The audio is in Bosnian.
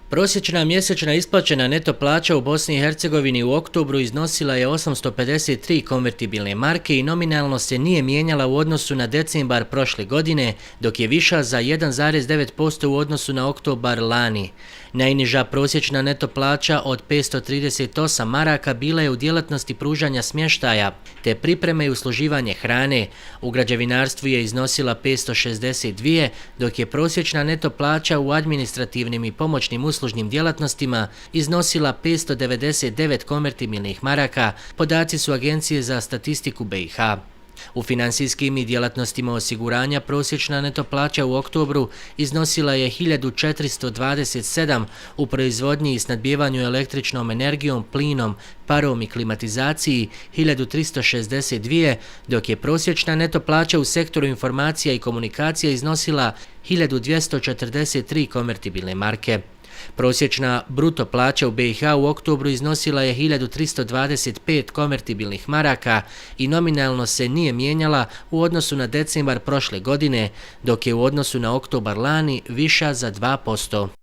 Prosječna mjesečna isplaćena neto plaća u Bosni i Hercegovini u oktobru iznosila je 853 konvertibilne marke i nominalno se nije mijenjala u odnosu na decembar prošle godine, dok je viša za 1,9% u odnosu na oktobar lani. Najniža prosječna neto plaća od 538 maraka bila je u djelatnosti pružanja smještaja te pripreme i usluživanje hrane. U građevinarstvu je iznosila 562, dok je prosječna neto plaća u administrativnim i pomoćnim uslužnim djelatnostima iznosila 599 konvertibilnih maraka, podaci su Agencije za statistiku BiH. U financijskim i djelatnostima osiguranja prosječna neto plaća u oktobru iznosila je 1427, u proizvodnji i snabdijevanju električnom energijom, plinom, parom i klimatizaciji 1362, dok je prosječna neto plaća u sektoru informacija i komunikacija iznosila 1243 konvertibilne marke. Prosječna bruto plaća u BiH u oktobru iznosila je 1325 konvertibilnih maraka i nominalno se nije mijenjala u odnosu na decembar prošle godine, dok je u odnosu na oktobar lani viša za 2%.